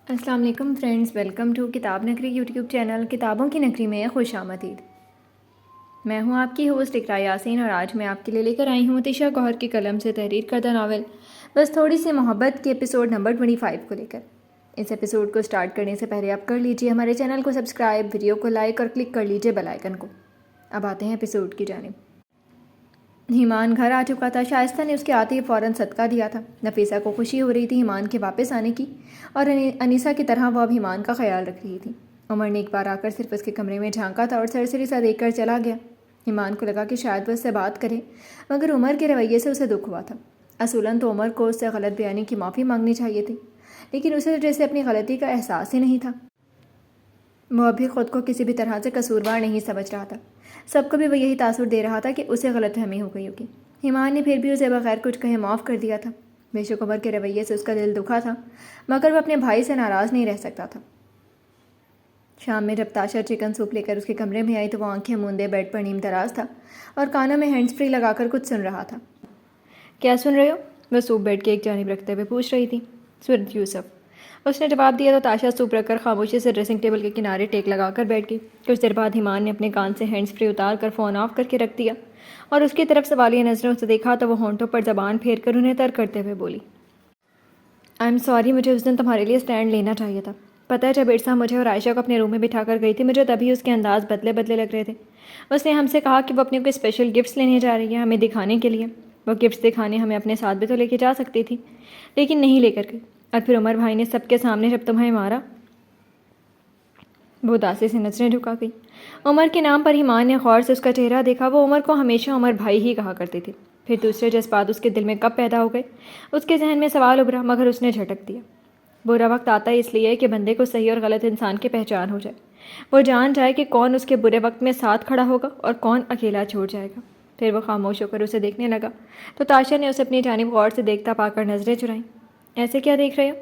السلام علیکم friends, welcome to کتاب نگری یوٹیوب چینل کتابوں کی نگری میں خوش آمدید۔ میں ہوں آپ کی ہوسٹ اقراء یاسین اور آج میں آپ کے لیے لے کر آئی ہوں تشا گوہر کی قلم سے تحریر کردہ ناول بس تھوڑی سی محبت کے ایپیسوڈ نمبر 25 کو لے کر۔ اس ایپیسوڈ کو سٹارٹ کرنے سے پہلے آپ کر لیجئے ہمارے چینل کو سبسکرائب، ویڈیو کو لائک اور کلک کر لیجئے بیل آئیکن کو۔ اب آتے ہیں ایپیسوڈ کی جانب۔ ایمان گھر آ چکا تھا۔ شائستہ نے اس کے آتے ہی فوراً صدقہ دیا تھا۔ نفیسہ کو خوشی ہو رہی تھی ایمان کے واپس آنے کی، اور انیسہ کی طرح وہ اب ایمان کا خیال رکھ رہی تھی۔ عمر نے ایک بار آ کر صرف اس کے کمرے میں جھانکا تھا اور سرسری سا دیکھ کر چلا گیا۔ ایمان کو لگا کہ شاید وہ اس سے بات کرے، مگر عمر کے رویے سے اسے دکھ ہوا تھا۔ اصولاً تو عمر کو اس سے غلط بیانی کی معافی مانگنی چاہیے تھی، لیکن اسے جیسے اپنی غلطی کا احساس ہی نہیں تھا۔ وہ ابھی خود کو کسی بھی طرح سے قصوروار نہیں سمجھ رہا تھا۔ سب کو بھی وہ یہی تاثر دے رہا تھا کہ اسے غلط فہمی ہو گئی ہوگی۔ ایمان نے پھر بھی اسے بغیر کچھ کہے معاف کر دیا تھا۔ بے شک عمر کے رویے سے اس کا دل دکھا تھا، مگر وہ اپنے بھائی سے ناراض نہیں رہ سکتا تھا۔ شام میں جب تاشا چکن سوپ لے کر اس کے کمرے میں آئی تو وہ آنکھیں موندے بیڈ پر نیم دراز تھا اور کانوں میں ہینڈز فری لگا کر کچھ سن رہا تھا۔ کیا سن رہے ہو؟ وہ سوپ بیڈ کے ایک جانب رکھتے ہوئے پوچھ رہی تھی۔ سورۃ یوسف، اس نے جواب دیا تو تاشا سوپ رکھ کر خاموشی سے ڈریسنگ ٹیبل کے کنارے ٹیک لگا کر بیٹھ گئی۔ کچھ دیر بعد ایمان نے اپنے کان سے ہینڈز فری اتار کر فون آف کر کے رکھ دیا اور اس کی طرف سوالیہ نظروں سے دیکھا تو وہ ہونٹوں پر زبان پھیر کر انہیں تر کرتے ہوئے بولی، آئی ایم سوری، مجھے اس دن تمہارے لیے اسٹینڈ لینا چاہیے تھا۔ پتہ ہے جب ارسا مجھے اور عائشہ کو اپنے روم میں بٹھا کر گئی تھی، مجھے تبھی اس کے انداز بدلے بدلے لگ رہے تھے۔ اس نے ہم سے کہا کہ وہ اپنے کوئی اسپیشل گفٹس لینے جا رہی ہے ہمیں دکھانے کے لیے۔ وہ گفٹس دکھانے ہمیں اپنے ساتھ بھی تو لے کے جا سکتی تھی، لیکن نہیں لے کر گئی۔ اور پھر عمر بھائی نے سب کے سامنے جب تمہیں مارا۔ وہ اداسی سے نظریں جھکا گئی۔ عمر کے نام پر ایمان نے غور سے اس کا چہرہ دیکھا۔ وہ عمر کو ہمیشہ عمر بھائی ہی کہا کرتی تھی۔ پھر دوسرے جذبات اس کے دل میں کب پیدا ہو گئے؟ اس کے ذہن میں سوال ابھرا، مگر اس نے جھٹک دیا۔ برا وقت آتا ہے اس لیے کہ بندے کو صحیح اور غلط انسان کی پہچان ہو جائے، وہ جان جائے کہ کون اس کے برے وقت میں ساتھ کھڑا ہوگا اور کون اکیلا چھوڑ جائے گا۔ پھر وہ خاموش ہو کر اسے دیکھنے لگا تو تاشا نے اسے اپنی جانب غور سے دیکھتا پا کر نظریں چرائیں۔ ایسے کیا دیکھ رہے ہو؟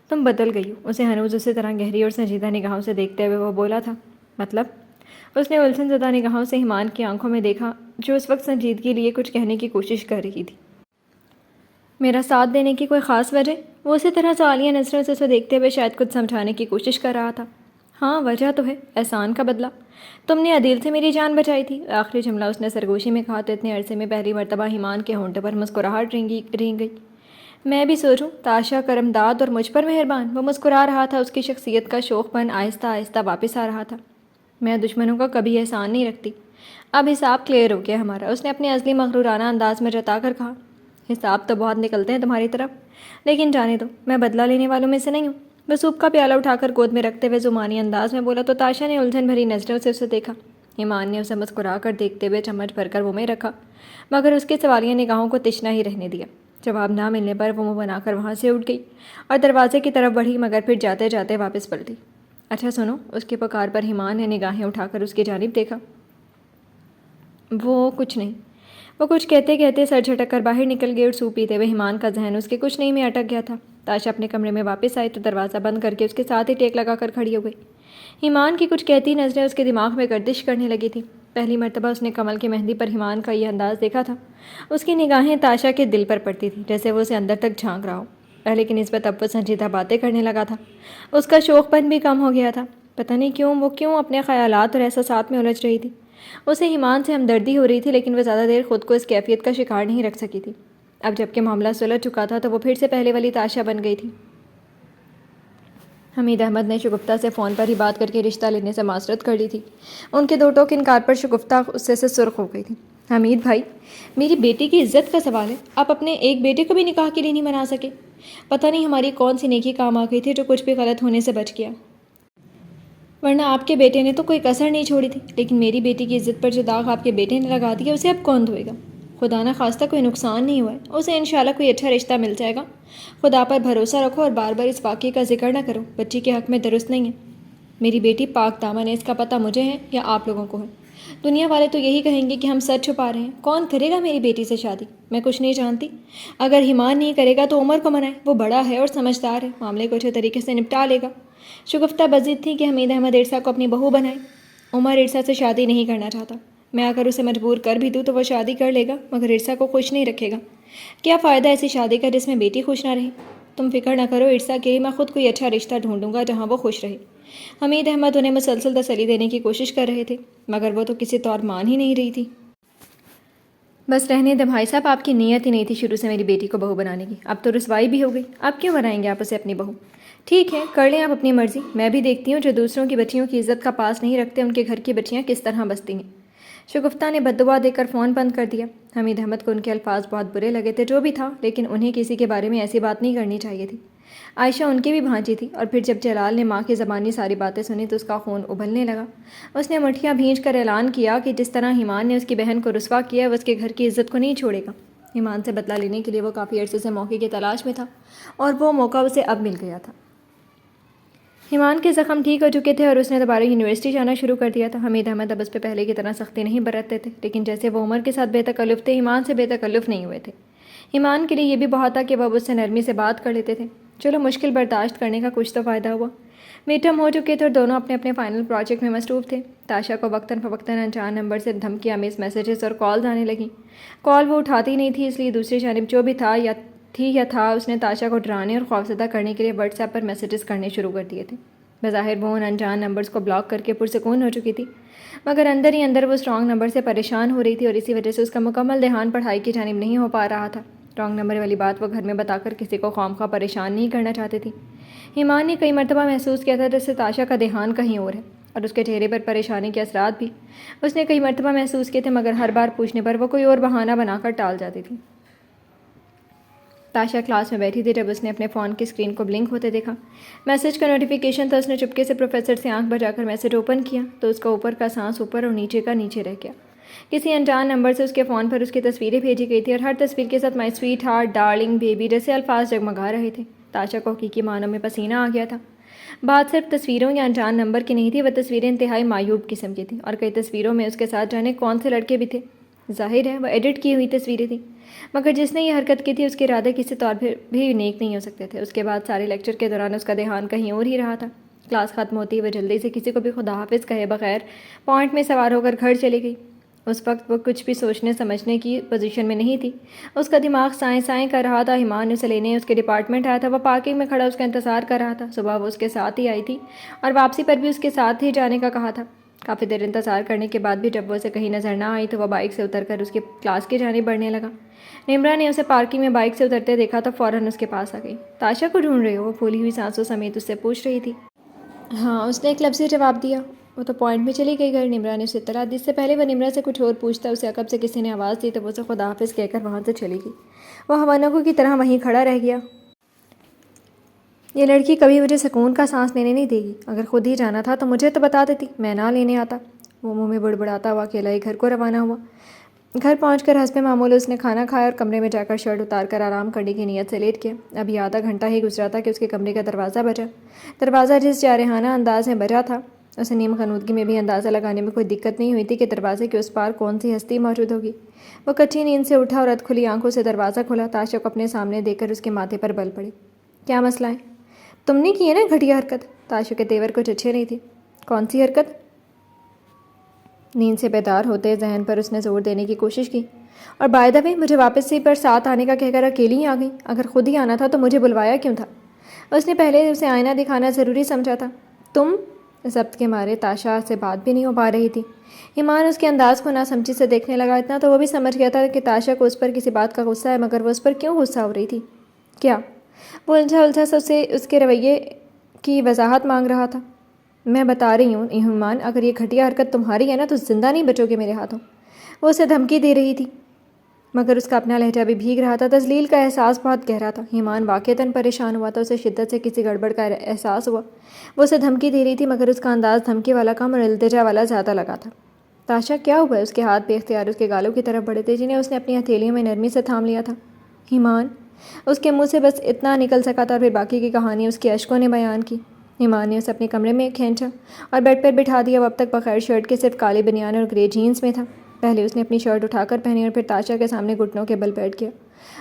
تم بدل گئی ہو۔ اسے ہنوز اسی طرح گہری اور سنجیدہ نگاہوں سے دیکھتے ہوئے وہ بولا تھا۔ مطلب؟ اس نے الجھن زدہ نگاہوں سے ایمان کی آنکھوں میں دیکھا جو اس وقت سنجیدگی لیے کچھ کہنے کی کوشش کر رہی تھی۔ میرا ساتھ دینے کی کوئی خاص وجہ؟ وہ اسی طرح سوالیہ نظروں سے اسے دیکھتے ہوئے شاید کچھ سمجھانے کی کوشش کر رہا تھا۔ ہاں وجہ تو ہے، احسان کا بدلہ۔ تم نے عدیل سے میری جان بچائی تھی۔ آخری جملہ اس نے سرگوشی میں کہا تو اتنے عرصے میں پہلی مرتبہ ایمان کے ہونٹوں پر مسکراہٹ رینگ گئی۔ میں بھی سوچوں، تاشا کرم داد اور مجھ پر مہربان۔ وہ مسکرا رہا تھا، اس کی شخصیت کا شوخ پن آہستہ آہستہ واپس آ رہا تھا۔ میں دشمنوں کا کبھی احسان نہیں رکھتی۔ اب حساب کلیئر ہو گیا ہمارا، اس نے اپنے ازلی مغرورانہ انداز میں جتا کر کہا۔ حساب تو بہت نکلتے ہیں تمہاری طرف، لیکن جانے دو، میں بدلہ لینے والوں میں سے نہیں ہوں۔ وہ سوپ کا پیالہ اٹھا کر گود میں رکھتے ہوئے زمانی انداز میں بولا تو تاشا نے الجھن بھری نظروں سے اسے دیکھا۔ ایمان نے اسے مسکرا کر دیکھتے ہوئے چمچ بھر کر منہ میں رکھا، مگر اس کے سوالیہ نگاہوں کو تشنا ہی رہنے دیا۔ جواب نہ ملنے پر وہ منہ بنا کر وہاں سے اٹھ گئی اور دروازے کی طرف بڑھی، مگر پھر جاتے جاتے واپس پلٹی۔ اچھا سنو، اس کی پکار پر ایمان نے نگاہیں اٹھا کر اس کی جانب دیکھا۔ وہ کچھ نہیں۔ وہ کچھ کہتے کہتے سر جھٹک کر باہر نکل گئی اور سوپ پیتے ہوئے ایمان کا ذہن اس کے کچھ نہیں میں اٹک گیا تھا۔ تاشا اپنے کمرے میں واپس آئی تو دروازہ بند کر کے اس کے ساتھ ہی ٹیک لگا کر کھڑی ہو گئی۔ ایمان کی کچھ کہتی نظریں اس کے دماغ میں گردش کرنے لگی تھی۔ پہلی مرتبہ اس نے کمل کی مہندی پر ایمان کا یہ انداز دیکھا تھا۔ اس کی نگاہیں تاشا کے دل پر پڑتی تھیں، جیسے وہ اسے اندر تک جھانک رہا ہو۔ پہلے کی نسبت اب وہ سنجیدہ باتیں کرنے لگا تھا۔ اس کا شوق پن بھی کم ہو گیا تھا۔ پتہ نہیں کیوں وہ اپنے خیالات اور احساسات میں الجھ رہی تھی۔ اسے ایمان سے ہمدردی ہو رہی تھی، لیکن وہ زیادہ دیر خود کو اس کیفیت کا شکار نہیں رکھ سکی تھی۔ اب جب کہ معاملہ سلجھ چکا تھا تو وہ پھر سے پہلے والی تاشا بن گئی تھی۔ حمید احمد نے شگفتہ سے فون پر ہی بات کر کے رشتہ لینے سے معذرت کر لی تھی۔ ان کے دو ٹوک انکار پر شگفتہ غصے سے سرخ ہو گئی تھی۔ حمید بھائی، میری بیٹی کی عزت کا سوال ہے، آپ اپنے ایک بیٹے کو بھی نکاح کے لیے نہیں منا سکے؟ پتہ نہیں ہماری کون سی نیکی کام آ گئی تھی جو کچھ بھی غلط ہونے سے بچ گیا، ورنہ آپ کے بیٹے نے تو کوئی کسر نہیں چھوڑی تھی۔ لیکن میری بیٹی کی عزت پر جو داغ آپ کے بیٹے نے لگا دیا اسے اب کون دھوئے گا؟ خدا نہ خواستہ کوئی نقصان نہیں ہوا ہے، اسے انشاءاللہ کوئی اچھا رشتہ مل جائے گا۔ خدا پر بھروسہ رکھو اور بار بار اس واقعے کا ذکر نہ کرو، بچی کے حق میں درست نہیں ہے۔ میری بیٹی پاک دامن ہے، اس کا پتہ مجھے ہے یا آپ لوگوں کو ہے؟ دنیا والے تو یہی کہیں گے کہ ہم سچ چھپا رہے ہیں۔ کون کرے گا میری بیٹی سے شادی؟ میں کچھ نہیں جانتی۔ اگر ایمان نہیں کرے گا تو عمر کو منائے، وہ بڑا ہے اور سمجھدار ہے، معاملے کو اچھے طریقے سے نپٹا لے گا۔ شگفتہ بضد تھی کہ حمید احمد ارسا کو اپنی بہو بنائے۔ عمر ارسا سے شادی نہیں کرنا چاہتا۔ میں اگر اسے مجبور کر بھی دوں تو وہ شادی کر لے گا، مگر ارسا کو خوش نہیں رکھے گا۔ کیا فائدہ ایسی شادی کا جس میں بیٹی خوش نہ رہے؟ تم فکر نہ کرو عرصہ کے لیے میں خود کوئی اچھا رشتہ ڈھونڈوں گا جہاں وہ خوش رہے۔ حمید احمد انہیں مسلسل تسلی دینے کی کوشش کر رہے تھے مگر وہ تو کسی طور مان ہی نہیں رہی تھی۔ بس رہنے دیں بھائی صاحب، آپ کی نیت ہی نہیں تھی شروع سے میری بیٹی کو بہو بنانے کی، اب تو رسوائی بھی ہو گئی، اب کیوں بنائیں گے آپ اسے اپنی بہو؟ ٹھیک ہے کر لیں آپ اپنی مرضی، میں بھی دیکھتی ہوں جو دوسروں کی بچیوں کی عزت کا پاس نہیں رکھتے ان کے گھر کی بچیاں کس طرح بستی ہیں۔ شگفتہ نے بددعا دے کر فون بند کر دیا۔ حمید احمد کو ان کے الفاظ بہت برے لگے تھے، جو بھی تھا، لیکن انہیں کسی کے بارے میں ایسی بات نہیں کرنی چاہیے تھی۔ عائشہ ان کی بھی بھانجی تھی، اور پھر جب جلال نے ماں کی زبانی ساری باتیں سنی تو اس کا خون ابلنے لگا۔ اس نے مٹھیاں بھینچ کر اعلان کیا کہ جس طرح ایمان نے اس کی بہن کو رسوا کیا وہ اس کے گھر کی عزت کو نہیں چھوڑے گا۔ ایمان سے بدلہ لینے کے لیے وہ کافی عرصے سے موقع کی تلاش میں تھا اور وہ موقع اسے اب مل گیا تھا۔ ایمان کے زخم ٹھیک ہو چکے تھے اور اس نے دوبارہ یونیورسٹی جانا شروع کر دیا تھا۔ حمید احمد اب اس پہ پہلے کی طرح سختی نہیں برتتے تھے، لیکن جیسے وہ عمر کے ساتھ بے تکلف تھے، ایمان سے بے تکلف نہیں ہوئے تھے۔ ایمان کے لیے یہ بھی بہت تھا کہ وہ اب اس سے نرمی سے بات کر لیتے تھے۔ چلو مشکل برداشت کرنے کا کچھ تو فائدہ ہوا۔ میڈ ٹرم ہو چکے تھے اور دونوں اپنے اپنے فائنل پروجیکٹ میں مصروف تھے۔ تاشا کو وقتاً فوقتاً انجان نمبر سے دھمکی آمیز میسیجز اور کالز آنے لگیں۔ کال وہ اٹھاتی نہیں تھی، اس لیے دوسری جانب جو بھی تھا یا تھا اس نے تاشا کو ڈرانے اور خوفزدہ کرنے کے لیے واٹس ایپ پر میسیجز کرنے شروع کر دیے تھے۔ بظاہر وہ ان انجان نمبرز کو بلاک کر کے پرسکون ہو چکی تھی، مگر اندر ہی اندر وہ اسٹرانگ نمبر سے پریشان ہو رہی تھی اور اسی وجہ سے اس کا مکمل دھیان پڑھائی کی جانب نہیں ہو پا رہا تھا۔ رانگ نمبر والی بات وہ گھر میں بتا کر کسی کو خواہ پریشان نہیں کرنا چاہتی تھی۔ ایمان نے کئی مرتبہ محسوس کیا تھا جیسے تاشا کا دھیان کہیں اور ہے، اور اس کے چہرے پر پریشانی کے اثرات بھی اس نے کئی مرتبہ محسوس کیے تھے، مگر ہر بار پوچھنے پر وہ کوئی اور بہانہ بنا کر ٹال جاتی تھی۔ تاشا کلاس میں بیٹھی تھی جب اس نے اپنے فون کی اسکرین کو بلنک ہوتے دیکھا۔ میسج کا نوٹیفیکیشن تھا۔ اس نے چپکے سے پروفیسر سے آنکھ بجا کر میسج اوپن کیا تو اس کا اوپر کا سانس اوپر اور نیچے کا نیچے رہ گیا۔ کسی انجان نمبر سے اس کے فون پر اس کی تصویریں بھیجی گئی تھی اور ہر تصویر کے ساتھ مائی سویٹ ہارٹ، ڈارلنگ، بیبی جیسے الفاظ جگمگا رہے تھے۔ تاشا کو حقیقی معنوں میں پسینہ آ گیا تھا۔ بات صرف تصویروں یا انجان نمبر کی نہیں تھی، وہ تصویریں انتہائی معیوب قسم کی تھیں اور کئی تصویروں میں اس کے ساتھ جانے کون سے لڑکے بھی تھے۔ ظاہر ہے وہ ایڈٹ کی ہوئی تصویریں تھیں، مگر جس نے یہ حرکت کی تھی اس کے ارادے کسی طور پر بھی نیک نہیں ہو سکتے تھے۔ اس کے بعد سارے لیکچر کے دوران اس کا دھیان کہیں اور ہی رہا تھا۔ کلاس ختم ہوتی وہ جلدی سے کسی کو بھی خدا حافظ کہے بغیر پوائنٹ میں سوار ہو کر گھر چلی گئی۔ اس وقت وہ کچھ بھی سوچنے سمجھنے کی پوزیشن میں نہیں تھی۔ اس کا دماغ سائیں سائیں کر رہا تھا۔ ایمان اسے لینے اس کے ڈپارٹمنٹ آیا تھا، وہ پارکنگ میں کھڑا اس کا انتظار کر رہا تھا۔ صبح وہ اس کے ساتھ ہی آئی تھی اور واپسی پر بھی اس کے ساتھ ہی جانے کا کہا تھا۔ کافی دیر انتظار کرنے کے بعد بھی جب وہ اسے کہیں نظر نہ آئی تو وہ بائک سے اتر کر اس کی کلاس کی جانب بڑھنے لگا۔ نمرا نے اسے پارکنگ میں بائک سے اترتے دیکھا تو فوراً اس کے پاس آ گئی۔ تاشا کو ڈھونڈ رہے ہو؟ وہ پھولی ہوئی سانسوں سمیت اس سے پوچھ رہی تھی۔ ہاں، اس نے ایک لفظ سے جواب دیا۔ وہ تو پوائنٹ میں چلی گئی گھر، نمرا نے اسے اطلاع دی۔ اس سے پہلے وہ نمرا سے کچھ اور پوچھتا اسے عقب سے کسی نے آواز دی تو وہ اسے خدا حافظ کہہ کر وہاں سے چلی گئی۔ وہ ہوانگوں کی طرح وہیں کھڑا رہ گیا۔ یہ لڑکی کبھی مجھے سکون کا سانس لینے نہیں دے گی۔ اگر خود ہی جانا تھا تو مجھے تو بتا دیتی، میں نہ لینے آتا۔ وہ منہ میں بڑبڑاتا ہوا اکیلا ہی گھر کو روانہ ہوا۔ گھر پہنچ کر حسب معمول اس نے کھانا کھایا اور کمرے میں جا کر شرٹ اتار کر آرام کرنے کی نیت سے لیٹ گیا۔ ابھی آدھا گھنٹہ ہی گزرا تھا کہ اس کے کمرے کا دروازہ بجا۔ دروازہ جس جارحانہ انداز میں بجا تھا، اسے نیم غنودگی میں بھی اندازہ لگانے میں کوئی دقت نہیں ہوئی تھی کہ دروازے کے اس پار کون سی ہستی موجود ہوگی۔ وہ کچی نیند سے اٹھا اور ادھ کھلی آنکھوں سے دروازہ کھولا۔ تاشا کو اپنے سامنے دیکھ کر اس کے ماتھے پر بل پڑے۔ کیا مسئلہ ہے؟ تم نے کی ہے نا گھٹیا حرکت؟ تاشا کے تیور کچھ اچھے نہیں تھے۔ کون سی حرکت؟ نیند سے بیدار ہوتے ذہن پر اس نے زور دینے کی کوشش کی۔ اور بائی دا وے، مجھے واپس سے پر ساتھ آنے کا کہہ کر اکیلی ہی آ گئی۔ اگر خود ہی آنا تھا تو مجھے بلوایا کیوں تھا؟ اس نے پہلے اسے آئینہ دکھانا ضروری سمجھا تھا۔ تم؟ ضبط کے مارے تاشا سے بات بھی نہیں ہو پا رہی تھی۔ ایمان اس کے انداز کو ناسمجھی سے دیکھنے لگا۔ اتنا تو وہ بھی سمجھ گیا تھا کہ تاشا کو اس پر کسی بات کا غصہ ہے، مگر وہ اس پر کیوں غصہ ہو رہی تھی؟ کیا؟ وہ الجھا سا اسے اس کے رویے کی وضاحت مانگ رہا تھا۔ میں بتا رہی ہوں ایمان، اگر یہ گھٹیا حرکت تمہاری ہے نا تو زندہ نہیں بچو گے میرے ہاتھوں۔ وہ اسے دھمکی دے رہی تھی، مگر اس کا اپنا لہجہ بھی بھیگ رہا تھا۔ تذلیل کا احساس بہت گہرا تھا۔ ایمان واقعتاً پریشان ہوا تھا، اسے شدت سے کسی گڑبڑ کا احساس ہوا۔ وہ اسے دھمکی دے رہی تھی مگر اس کا انداز دھمکی والا کم اور التجا والا زیادہ لگا تھا۔ تاشا کیا ہوا ہے؟ اس کے ہاتھ بے اختیار اس کے گالوں کی طرف بڑھے تھے جنہیں اس نے اپنی ہتھیلیوں میں نرمی سے تھام لیا تھا۔ ایمان، اس کے منہ سے بس اتنا نکل سکا تھا اور پھر باقی کی کہانی اس کے اشکوں نے بیان کی۔ ایمان نے اسے اپنے کمرے میں کھینچا اور بیڈ پر بٹھا دیا۔ وہ اب تک بغیر شرٹ کے صرف کالے بنیان اور گرے جینس میں تھا۔ پہلے اس نے اپنی شرٹ اٹھا کر پہنی اور پھر تاشا کے سامنے گھٹنوں کے بل بیٹھ گیا۔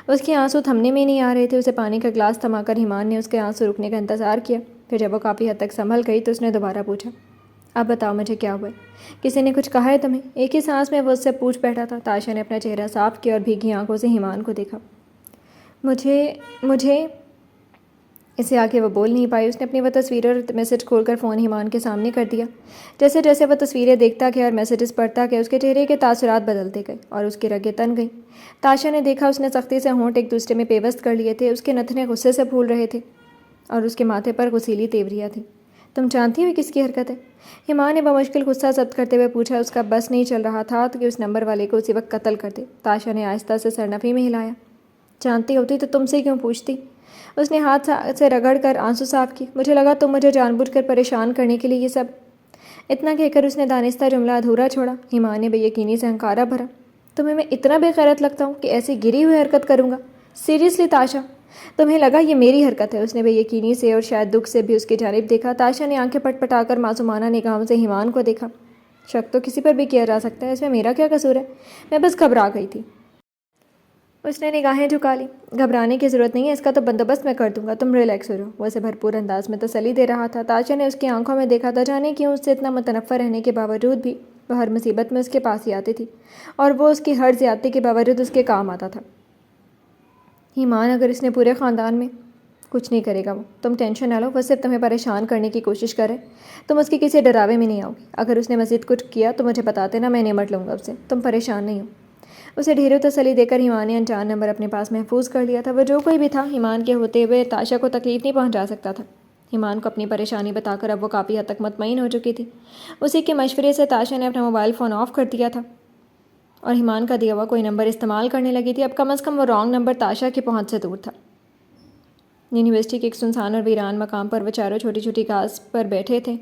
اس کے آنسو تھمنے میں نہیں آ رہے تھے۔ اسے پانی کا گلاس تھما کر ایمان نے اس کے آنسو رکنے کا انتظار کیا۔ پھر جب وہ کافی حد تک سنبھل گئی تو اس نے دوبارہ پوچھا، اب بتاؤ مجھے کیا ہوا ہے؟ کسی نے کچھ کہا ہے تمہیں؟ ایک ہی سانس میں وہ اس سے پوچھ بیٹھا تھا۔ تاشا نے اپنا چہرہ صاف کیا اور بھیگی آنکھوں سے ایمان کو دیکھا۔ مجھے اسے آگے وہ بول نہیں پائی۔ اس نے اپنی وہ تصویریں اور میسج کھول کر فون ایمان کے سامنے کر دیا۔ جیسے جیسے وہ تصویریں دیکھتا گیا اور میسیجز پڑھتا گیا، اس کے چہرے کے تاثرات بدلتے گئے اور اس کی رگیں تن گئیں۔ تاشا نے دیکھا اس نے سختی سے ہونٹ ایک دوسرے میں پیوست کر لیے تھے، اس کے نتنے غصے سے پھول رہے تھے اور اس کے ماتھے پر غسیلی تیوریاں تھیں۔ تم جانتی ہو کس کی حرکت ہے؟ ایمان نے بمشکل غصہ ضبط کرتے ہوئے پوچھا۔ اس کا بس نہیں چل رہا تھا کہ اس نمبر والے کو اسی وقت قتل کر دے۔ تاشا نے آہستہ سے سرنفی میں ہلایا۔ جانتی ہوتی تو تم سے کیوں پوچھتی؟ اس نے ہاتھ سے رگڑ کر آنسو صاف کی۔ مجھے لگا تم مجھے جان بوجھ کر پریشان کرنے کے لیے یہ سب۔ اتنا کہہ کر اس نے دانستہ جملہ ادھورا چھوڑا۔ ایمان نے بے یقینی سے ہنکارا بھرا۔ تمہیں میں اتنا بے غیرت لگتا ہوں کہ ایسی گری ہوئی حرکت کروں گا؟ سیریسلی تاشا، تمہیں لگا یہ میری حرکت ہے؟ اس نے بے یقینی سے اور شاید دکھ سے بھی اس کی جانب دیکھا۔ تاشا نے آنکھیں پٹ پٹا کر معصومانہ نگاہوں سے ایمان کو دیکھا۔ شک تو کسی پر بھی کیا جا سکتا ہے، اس میں میرا کیا قصور ہے؟ میں بس گھبرا گئی تھی۔ اس نے نگاہیں جھکا لی۔ گھبرانے کی ضرورت نہیں ہے، اس کا تو بندوبست میں کر دوں گا، تم ریلیکس ہو رہو۔ وہ اسے بھرپور انداز میں تسلی دے رہا تھا۔ تاشا نے اس کی آنکھوں میں دیکھا تھا، جانے کیوں اس سے اتنا متنفر رہنے کے باوجود بھی وہ ہر مصیبت میں اس کے پاس ہی آتی تھی اور وہ اس کی ہر زیادتی کے باوجود اس کے کام آتا تھا۔ ایمان، اگر اس نے پورے خاندان میں کچھ نہیں کرے گا، وہ تم ٹینشن نہ لو، وہ صرف تمہیں پریشان کرنے کی کوشش کرے، تم اس کی کسی ڈراوے میں نہیں آؤ گی۔ اگر اس نے مزید کچھ کیا تو مجھے بتا دینا، میں نمٹ لوں گا اس سے، تم پریشان نہیں ہو۔ اسے ڈھیروں تسلی دے کر ایمان نے انجان نمبر اپنے پاس محفوظ کر لیا تھا۔ وہ جو کوئی بھی تھا، ایمان کے ہوتے ہوئے تاشا کو تکلیف نہیں پہنچا سکتا تھا۔ ایمان کو اپنی پریشانی بتا کر اب وہ کافی حد تک مطمئن ہو چکی تھی۔ اسی کے مشورے سے تاشا نے اپنا موبائل فون آف کر دیا تھا اور ایمان کا دیا ہوا کوئی نمبر استعمال کرنے لگی تھی۔ اب کم از کم وہ رانگ نمبر تاشا کی پہنچ سے دور تھا۔ یونیورسٹی کے ایک سنسان اور ویران مقام پر وہ چاروں چھوٹی چھوٹی گھاس پر بیٹھے تھے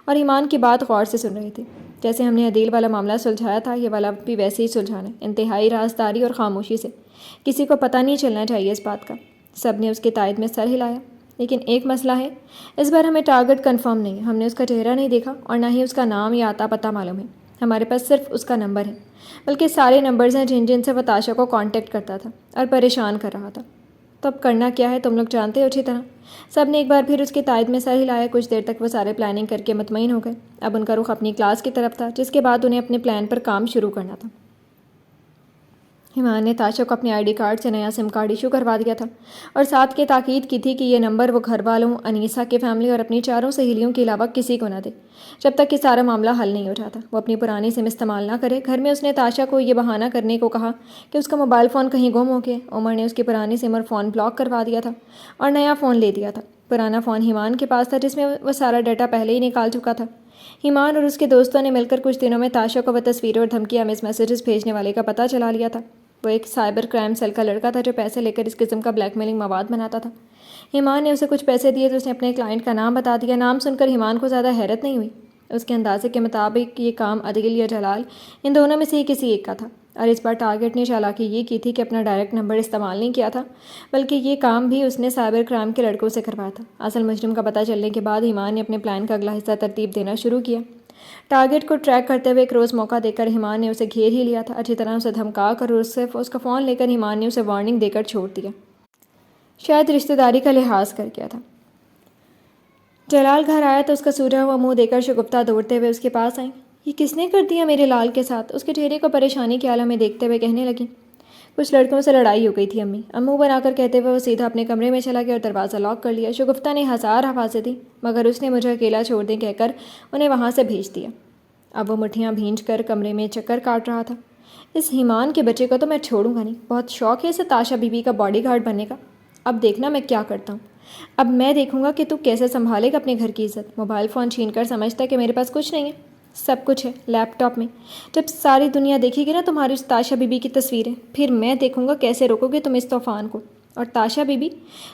اور ایمان کی بات غور سے سن رہے تھے۔ جیسے ہم نے عدیل والا معاملہ سلجھایا تھا، یہ والا بھی ویسے ہی سلجھانا ہے، انتہائی رازداری اور خاموشی سے، کسی کو پتہ نہیں چلنا چاہیے اس بات کا۔ سب نے اس کی تائید میں سر ہلایا۔ لیکن ایک مسئلہ ہے، اس بار ہمیں ٹارگٹ کنفرم نہیں ہے، ہم نے اس کا چہرہ نہیں دیکھا اور نہ ہی اس کا نام یا آتا پتہ معلوم ہے۔ ہمارے پاس صرف اس کا نمبر ہے، بلکہ سارے نمبرز ہیں جن سے وہ تاشا کو کانٹیکٹ کرتا تھا اور پریشان کر رہا تھا۔ تو اب کرنا کیا ہے، تم لوگ جانتے ہو اچھی طرح۔ سب نے ایک بار پھر اس کی تائید میں سر ہلایا۔ کچھ دیر تک وہ سارے پلاننگ کر کے مطمئن ہو گئے۔ اب ان کا رخ اپنی کلاس کی طرف تھا، جس کے بعد انہیں اپنے پلان پر کام شروع کرنا تھا۔ ایمان نے تاشا کو اپنے ID کارڈ سے نیا سم کارڈ ایشو کروا دیا تھا اور ساتھ یہ تاکید کی تھی کہ یہ نمبر وہ گھر والوں، انیسہ کی فیملی اور اپنی چاروں سہیلیوں کے علاوہ کسی کو نہ دے جب تک کہ سارا معاملہ حل نہیں ہو جاتا۔ وہ اپنی پرانی سم استعمال نہ کرے۔ گھر میں اس نے تاشا کو یہ بہانہ کرنے کو کہا کہ اس کا موبائل فون کہیں گم ہو گیا۔ عمر نے اس کی پرانی سم اور فون بلاک کروا دیا تھا اور نیا فون لے دیا تھا۔ پرانا فون ایمان کے پاس تھا، جس میں وہ سارا ڈیٹا پہلے ہی نکال چکا تھا۔ ایمان اور اس کے دوستوں نے مل کر کچھ دنوں میں تاشا کو وہ تصویریں اور دھمکیاں آمیز میسیجز بھیجنے والے کا پتہ چلا لیا تھا۔ وہ ایک سائبر کرائم سیل کا لڑکا تھا جو پیسے لے کر اس قسم کا بلیک میلنگ مواد بناتا تھا۔ ایمان نے اسے کچھ پیسے دیے تو اس نے اپنے کلائنٹ کا نام بتا دیا۔ نام سن کر ایمان کو زیادہ حیرت نہیں ہوئی۔ اس کے اندازے کے مطابق یہ کام عدیل یا جلال، ان دونوں میں سے ہی کسی ایک کا تھا، اور اس بار ٹارگٹ نے چالاکی یہ کی تھی کہ اپنا ڈائریکٹ نمبر استعمال نہیں کیا تھا، بلکہ یہ کام بھی اس نے سائبر کرائم کے لڑکوں سے کروایا تھا۔ اصل مجرم کا پتہ چلنے کے بعد ایمان نے اپنے پلان کا اگلا حصہ ترتیب دینا شروع کیا۔ ٹارگٹ کو ٹریک کرتے ہوئے ایک روز موقع دے کر ایمان نے اسے گھیر ہی لیا تھا، اچھی طرح اسے دھمکا کر اور اس کا فون لے کر ایمان نے اسے وارننگ دے کر چھوڑ دیا، شاید رشتہ داری کا لحاظ کر کیا تھا۔ جلال گھر آیا تو اس کا سوجا ہوا منہ دے کر شگفتہ دوڑتے ہوئے اس کے پاس آئیں۔ یہ کس نے کر دیا میرے لال کے ساتھ؟ اس کے چہرے کو پریشانی کے عالم میں دیکھتے ہوئے کہنے لگی۔ کچھ لڑکوں سے لڑائی ہو گئی تھی امی، منہ بنا کر کہتے ہوئے وہ سیدھا اپنے کمرے میں چلا گیا اور دروازہ لاک کر لیا۔ شگفتہ نے ہزار آوازیں دیں مگر اس نے مجھے اکیلا چھوڑ دیں کہہ کر انہیں وہاں سے بھیج دیا۔ اب وہ مٹھیاں بھینج کر کمرے میں چکر کاٹ رہا تھا۔ اس ایمان کے بچے کو تو میں چھوڑوں گا نہیں، بہت شوق ہے اسے تاشا بی بی کا باڈی گارڈ بننے کا۔ اب دیکھنا میں کیا کرتا ہوں، اب میں دیکھوں گا کہ تو کیسے سنبھالے گا اپنے گھر کی عزت۔ موبائل فون چھین کر سمجھتا ہے کہ میرے پاس کچھ نہیں ہے، سب کچھ ہے لیپ ٹاپ میں۔ جب ساری دنیا دیکھے گی نا تمہاری اس تاشا بی بی کی تصویریں، پھر میں دیکھوں گا کیسے روکو گے تم اس طوفان کو۔ اور تاشا بی بی،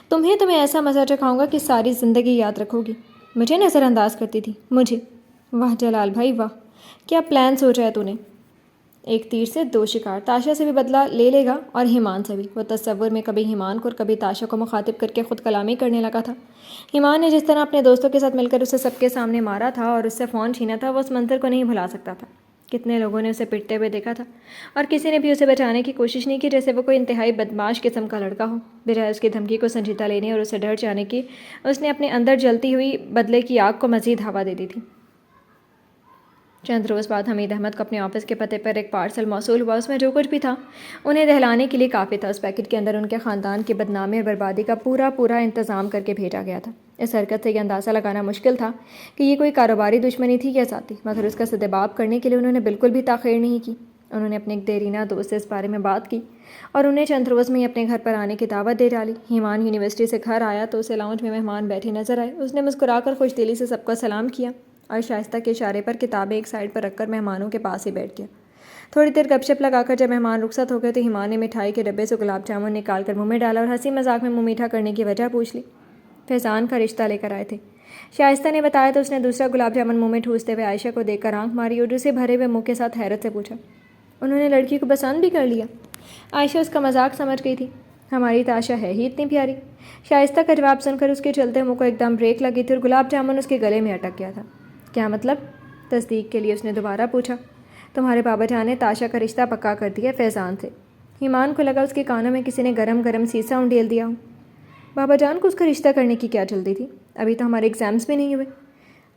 تمہیں ایسا مزہ چکھاؤں گا کہ ساری زندگی یاد رکھو گی۔ مجھے نظر انداز کرتی تھی، مجھے۔ واہ جلال بھائی واہ، کیا پلان سوچا ہے تو نے؟ ایک تیر سے دو شکار، تاشا سے بھی بدلہ لے لے گا اور ایمان سے بھی۔ وہ تصور میں کبھی ایمان کو اور کبھی تاشا کو مخاطب کر کے خود کلامی کرنے لگا تھا۔ ایمان نے جس طرح اپنے دوستوں کے ساتھ مل کر اسے سب کے سامنے مارا تھا اور اس سے فون چھینا تھا، وہ اس منظر کو نہیں بھلا سکتا تھا۔ کتنے لوگوں نے اسے پٹتے ہوئے دیکھا تھا اور کسی نے بھی اسے بچانے کی کوشش نہیں کی، جیسے وہ کوئی انتہائی بدمعاش قسم کا لڑکا ہو۔ بجائے اس کی دھمکی کو سنجیدہ لینے اور اسے ڈر جانے کی، اس نے اپنے اندر جلتی ہوئی بدلے کی آگ کو مزید ہوا دے دی تھی۔ چند روز بعد حمید احمد کو اپنے آفس کے پتے پر ایک پارسل موصول ہوا۔ اس میں جو کچھ بھی تھا انہیں دہلانے کے لیے کافی تھا۔ اس پیکٹ کے اندر ان کے خاندان کی بدنامی اور بربادی کا پورا انتظام کر کے بھیجا گیا تھا۔ اس حرکت سے یہ اندازہ لگانا مشکل تھا کہ یہ کوئی کاروباری دشمنی تھی یا ذاتی، مگر اس کا سدباب کرنے کے لیے انہوں نے بالکل بھی تاخیر نہیں کی۔ انہوں نے اپنے ایک دیرینہ دوست سے اس بارے میں بات کی اور انہیں چند روز میں ہی اپنے گھر پر آنے کی دعوت دے ڈالی۔ ایمان یونیورسٹی سے گھر آیا تو اسے لاؤنج میں مہمان بیٹھے نظر آئے۔ اس نے مسکرا کر خوش دلی سے سب کا سلام کیا اور شائستہ کے اشارے پر کتابیں ایک سائڈ پر رکھ کر مہمانوں کے پاس ہی بیٹھ گیا۔ تھوڑی دیر گپ شپ لگا کر جب مہمان رخصت ہو گئے تو ایمان نے مٹھائی کے ڈبے سے گلاب جامن نکال کر منہ میں ڈالا اور ہنسی مذاق میں منہ میٹھا کرنے کی وجہ پوچھ لی۔ فیضان کا رشتہ لے کر آئے تھے، شائستہ نے بتایا تو اس نے دوسرا گلاب جامن منہ میں ٹھوستے ہوئے عائشہ کو دیکھ کر آنکھ ماری اور اسے بھرے ہوئے منہ کے ساتھ حیرت سے پوچھا، انہوں نے لڑکی کو پسند بھی کر لیا؟ عائشہ اس کا مذاق سمجھ گئی تھی۔ ہماری تاشا ہے ہی اتنی پیاری۔ شائستہ کا جواب سن کر اس کے چلتے منہ کو ایک دم بریک لگی تھی اور گلاب جامن اس کے گلے میں اٹک گیا تھا۔ کیا مطلب؟ تصدیق کے لیے اس نے دوبارہ پوچھا۔ تمہارے بابا جان نے تاشا کا رشتہ پکا کر دیا فیضان سے۔ ایمان کو لگا اس کے کانوں میں کسی نے گرم سیسا انڈیل دیا ہو۔ بابا جان کو اس کا رشتہ کرنے کی کیا جلدی تھی؟ ابھی تو ہمارے ایگزامس بھی نہیں ہوئے،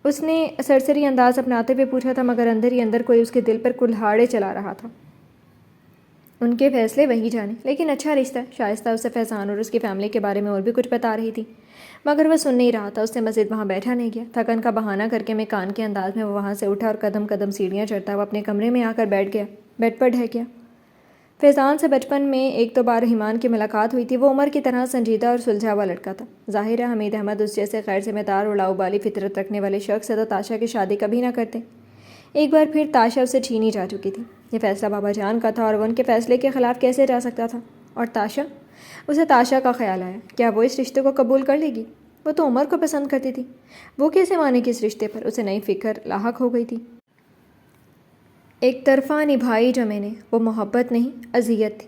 اس نے سرسری انداز اپناتے ہوئے پوچھا تھا، مگر اندر ہی اندر کوئی اس کے دل پر کلہاڑے چلا رہا تھا۔ ان کے فیصلے وہی جانے، لیکن اچھا رشتہ۔ شائستہ اسے فیضان اور اس کی فیملی کے بارے میں اور بھی کچھ بتا رہی تھی، مگر وہ سن نہیں رہا تھا۔ اس سے مزید وہاں بیٹھا نہیں گیا۔ تھکن کا بہانہ کر کے میں کان کے انداز میں وہ وہاں سے اٹھا اور قدم سیڑھیاں چڑھتا ہوا اپنے کمرے میں آ کر بیٹھ گیا، بیڈ پر ڈھہ گیا۔ فیضان سے بچپن میں ایک دو بار ایمان کی ملاقات ہوئی تھی۔ وہ عمر کی طرح سنجیدہ اور سلجھا ہوا لڑکا تھا۔ ظاہر ہے حمید احمد اس جیسے غیر ذمہ دار اور لاؤبالی فطرت رکھنے والے شخص سے تو تاشا کی شادی کبھی نہ کرتے۔ ایک بار پھر تاشا اسے چھینی جا چکی تھی۔ یہ فیصلہ بابا جان کا تھا اور وہ ان کے فیصلے کے خلاف کیسے جا سکتا تھا؟ اور تاشا؟ اسے تاشا کا خیال آیا، کیا وہ اس رشتے کو قبول کر لے گی؟ وہ تو عمر کو پسند کرتی تھی، وہ کیسے مانے گی اس رشتے پر؟ اسے نئی فکر لاحق ہو گئی تھی۔ ایک طرفہ نبھائی جو میں نے، وہ محبت نہیں اذیت تھی۔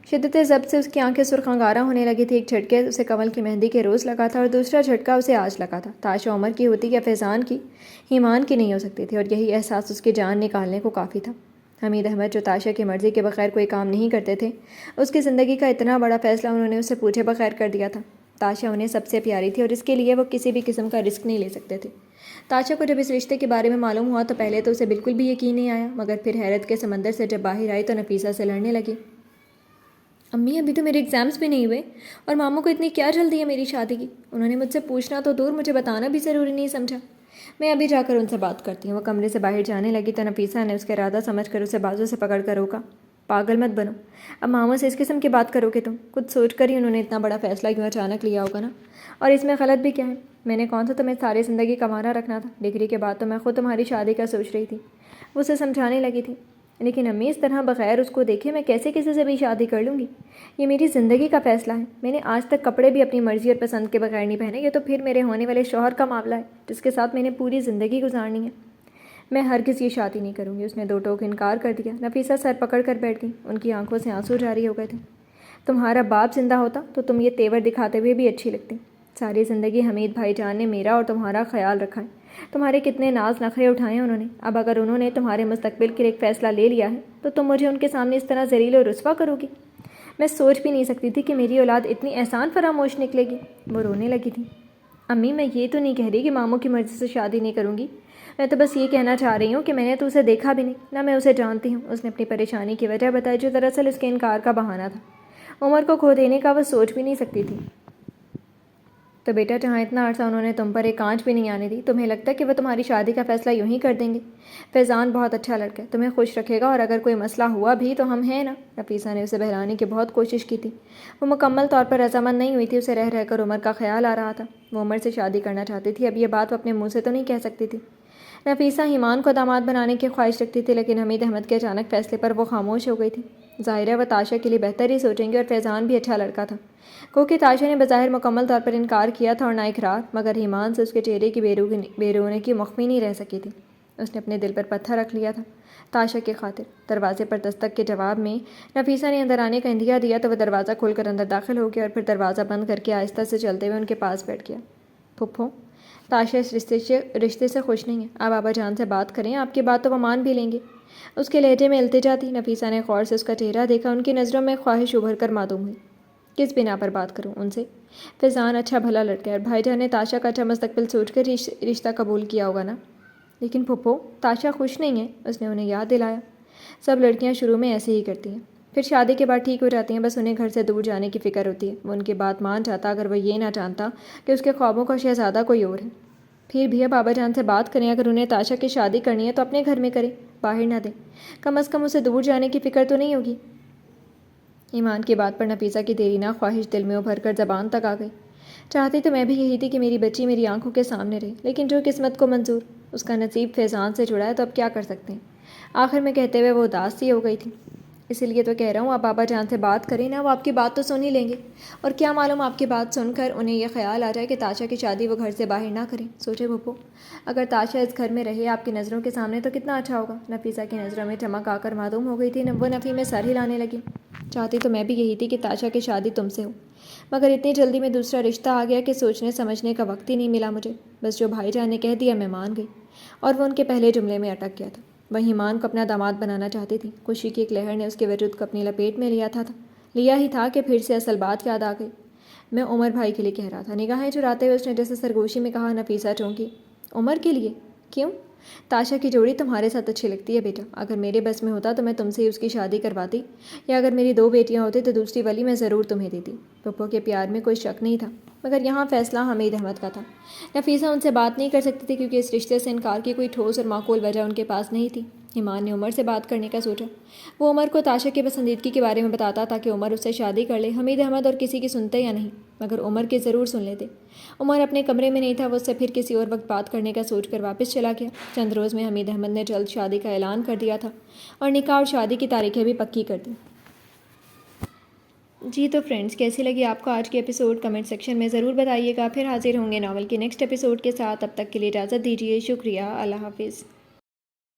شدت ضبط سے اس کی آنکھیں سرخ انگارہ ہونے لگی تھی۔ ایک جھٹکے اسے کمل کی مہندی کے روز لگا تھا اور دوسرا جھٹکا اسے آج لگا تھا۔ تاشا عمر کی ہوتی یا فیضان کی، ایمان کی نہیں ہو سکتی تھی، اور یہی احساس اس کی جان نکالنے کو کافی تھا۔ حمید احمد جو تاشا کی مرضی کے بغیر کوئی کام نہیں کرتے تھے، اس کی زندگی کا اتنا بڑا فیصلہ انہوں نے اسے پوچھے بغیر کر دیا تھا۔ تاشا انہیں سب سے پیاری تھی اور اس کے لیے وہ کسی بھی قسم کا رسک نہیں لے سکتے تھے۔ تاشا کو جب اس رشتے کے بارے میں معلوم ہوا تو پہلے تو اسے بالکل بھی یقین نہیں آیا، مگر پھر حیرت کے سمندر سے جب باہر آئی تو نفیسہ سے لڑنے لگی۔ امی، ابھی تو میرے ایگزامس بھی نہیں ہوئے اور ماموں کو اتنی کیا جلدی ہے میری شادی کی؟ انہوں نے مجھ سے پوچھنا تو دور، مجھے بتانا بھی ضروری نہیں سمجھا۔ میں ابھی جا کر ان سے بات کرتی ہوں۔ وہ کمرے سے باہر جانے لگی تو نفیسہ نے اس کا ارادہ سمجھ کر اسے بازو سے پکڑ کر روکا۔ پاگل مت بنو، اب ماموں سے اس قسم کی بات کرو گے تم؟ کچھ سوچ کر ہی انہوں نے اتنا بڑا فیصلہ کیوں اچانک لیا ہوگا نا؟ اور اس میں غلط بھی کیا ہے؟ میں نے کون سا تمہیں ساری زندگی کمانا رکھنا تھا؟ ڈگری کے بعد تو میں خود تمہاری شادی کا سوچ رہی تھی۔ وہ اسے سمجھانے لگی تھی، لیکن امی اس طرح بغیر اس کو دیکھے میں کیسے کسی سے بھی شادی کر لوں گی؟ یہ میری زندگی کا فیصلہ ہے۔ میں نے آج تک کپڑے بھی اپنی مرضی اور پسند کے بغیر نہیں پہنے۔ یہ تو پھر میرے ہونے والے شوہر کا معاملہ ہے جس کے ساتھ میں نے پوری زندگی گزارنی ہے۔ میں ہرگز یہ شادی نہیں کروں گی۔ اس نے دو ٹوک انکار کر دیا۔ نفیسہ سر پکڑ کر بیٹھ گئی، ان کی آنکھوں سے آنسو جاری ہو گئے تھے۔ تمہارا باپ زندہ ہوتا تو تم یہ تیور دکھاتے ہوئے بھی اچھی لگتی۔ ساری زندگی حمید بھائی جان نے میرا اور تمہارا خیال رکھا ہے، تمہارے کتنے ناز نخرے اٹھائے ہیں انہوں نے۔ اب اگر انہوں نے تمہارے مستقبل کے لیے ایک فیصلہ لے لیا ہے تو تم مجھے ان کے سامنے اس طرح ذلیل و رسوا کرو گی؟ میں سوچ بھی نہیں سکتی تھی کہ میری اولاد اتنی احسان فراموش نکلے گی۔ وہ رونے لگی تھی۔ امی، میں یہ تو نہیں کہہ رہی کہ ماموں کی مرضی سے شادی نہیں کروں گی، میں تو بس یہ کہنا چاہ رہی ہوں کہ میں نے تو اسے دیکھا بھی نہیں، نہ میں اسے جانتی ہوں۔ اس نے اپنی پریشانی کی وجہ بتائی جو دراصل اس کے انکار کا بہانہ تھا۔ عمر کو کھو دینے کا وہ سوچ بھی نہیں سکتی تھی۔ تو بیٹا، جہاں اتنا عرصہ انہوں نے تم پر ایک آنچ بھی نہیں آنے دی، تمہیں لگتا ہے کہ وہ تمہاری شادی کا فیصلہ یوں ہی کر دیں گے؟ فیضان بہت اچھا لڑکا ہے، تمہیں خوش رکھے گا، اور اگر کوئی مسئلہ ہوا بھی تو ہم ہیں نا۔ نفیسہ نے اسے بہلانے کی بہت کوشش کی تھی۔ وہ مکمل طور پر رضامند نہیں ہوئی تھی، اسے رہ کر عمر کا خیال آ رہا تھا۔ وہ عمر سے شادی کرنا چاہتی تھی، اب یہ بات وہ اپنے منہ سے تو نہیں کہہ سکتی تھی۔ نفیسہ ایمان کو داماد بنانے کی خواہش رکھتی تھی، لیکن حمید احمد کے اچانک فیصلے پر وہ خاموش ہو گئی تھی۔ ظاہر ہے وہ تاشا کے لیے بہتر ہی سوچیں گے، اور فیضان بھی اچھا لڑکا تھا۔ کیونکہ تاشا نے بظاہر مکمل طور پر انکار کیا تھا اور نہ اقرار، مگر ایمان سے اس کے چہرے کی بے رونقی مخفی نہیں رہ سکی تھی۔ اس نے اپنے دل پر پتھر رکھ لیا تھا تاشا کی خاطر۔ دروازے پر دستک کے جواب میں نفیسہ نے اندر آنے کا اندیا دیا تو وہ دروازہ کھول کر اندر داخل ہو گیا اور پھر دروازہ بند کر کے آہستہ سے چلتے ہوئے ان کے پاس بیٹھ گیا۔ پھپھو، تاشا اس رشتے سے خوش نہیں ہے، آپ بابا جان سے بات کریں، آپ کی بات تو وہ مان بھی لیں گے۔ اس کے لہجے میں التجا تھی۔ نفیسہ نے غور سے اس کا چہرہ دیکھا، ان کی نظروں میں خواہش ابھر کر معدوم ہوئی۔ کس بنا پر بات کروں ان سے؟ فیضان اچھا بھلا لڑکا ہے، اور بھائی جان نے تاشا کا اچھا مستقبل سوچ کر رشتہ قبول کیا ہوگا نا؟ لیکن پھپھو تاشا خوش نہیں ہے، اس نے انہیں یاد دلایا۔ سب لڑکیاں شروع میں ایسے ہی کرتی ہیں، پھر شادی کے بعد ٹھیک ہو جاتی ہیں، بس انہیں گھر سے دور جانے کی فکر ہوتی ہے۔ وہ ان کی بات مان جاتا اگر وہ یہ نہ جانتا کہ اس کے خوابوں کا شہزادہ کوئی اور ہے۔ پھر بھی بابا جان سے بات کریں، اگر انہیں تاشا کی شادی کرنی ہے تو اپنے گھر میں کریں، باہر نہ دیں، کم از کم اسے دور جانے کی فکر تو نہیں ہوگی۔ ایمان کی بات پر نفیسہ کی دیری نہ خواہش دل میں ابھر کر زبان تک آ گئی۔ چاہتی تو میں بھی یہی تھی کہ میری بچی میری آنکھوں کے سامنے رہے، لیکن جو قسمت کو منظور، اس کا نصیب فیضان سے جڑا ہے تو اب کیا کر سکتے ہیں۔ آخر میں کہتے ہوئے وہ اداس سی ہو گئی تھی۔ اسی لیے تو کہہ رہا ہوں آپ بابا جان سے بات کریں نا، وہ آپ کی بات تو سن ہی لیں گے، اور کیا معلوم آپ کی بات سن کر انہیں یہ خیال آ جائے کہ تاشا کی شادی وہ گھر سے باہر نہ کریں۔ سوچے پھپھو، اگر تاشا اس گھر میں رہے آپ کی نظروں کے سامنے تو کتنا اچھا ہوگا۔ نفیسہ کی نظروں میں چمک آ کر معدوم ہو گئی تھی، وہ نفی میں سر ہلانے لگی۔ چاہتی تو میں بھی یہی تھی کہ تاشا کی شادی تم سے ہو، مگر اتنی جلدی میں دوسرا رشتہ آ گیا کہ سوچنے سمجھنے کا وقت ہی نہیں ملا مجھے۔ بس جو بھائی جان نے کہہ دیا میں مان گئی، اور وہ ان کے پہلے جملے میں اٹک گیا تھا۔ وہ ایمان کو اپنا داماد بنانا چاہتی تھی۔ خوشی کی ایک لہر نے اس کے وجود کو اپنی لپیٹ میں لیا ہی تھا کہ پھر سے اصل بات یاد آ گئی۔ میں عمر بھائی کے لیے کہہ رہا تھا، نگاہیں چراتے ہوئے اس نے جیسے سرگوشی میں کہا۔ نفیسہ چونکی۔ عمر کے لیے؟ کیوں؟ تاشا کی جوڑی تمہارے ساتھ اچھی لگتی ہے بیٹا، اگر میرے بس میں ہوتا تو میں تم سے ہی اس کی شادی کرواتی، یا اگر میری 2 بیٹیاں ہوتی تو دوسری والی میں ضرور تمہیں دیتی۔ پھپھو کے پیار میں کوئی شک نہیں تھا، مگر یہاں فیصلہ حمید احمد کا تھا۔ نفیسہ ان سے بات نہیں کر سکتی تھی کیونکہ اس رشتے سے انکار کی کوئی ٹھوس اور معقول وجہ ان کے پاس نہیں تھی۔ ایمان نے عمر سے بات کرنے کا سوچا۔ وہ عمر کو تاشا کی پسندیدگی کے بارے میں بتاتا تاکہ عمر اس سے شادی کر لے۔ حمید احمد اور کسی کی سنتے یا نہیں، مگر عمر کی ضرور سن لیتے۔ عمر اپنے کمرے میں نہیں تھا، وہ اس سے پھر کسی اور وقت بات کرنے کا سوچ کر واپس چلا گیا۔ چند روز میں حمید احمد نے جلد شادی کا اعلان کر دیا تھا، اور نکاح اور شادی کی تاریخیں بھی پکی کر دیں۔ جی تو فرینڈز، کیسی لگی آپ کو آج کی ایپیسوڈ؟ کمنٹ سیکشن میں ضرور بتائیے گا۔ پھر حاضر ہوں گے ناول کے نیکسٹ ایپیسوڈ کے ساتھ، تب تک کے لیے اجازت دیجیے۔ شکریہ، اللہ حافظ۔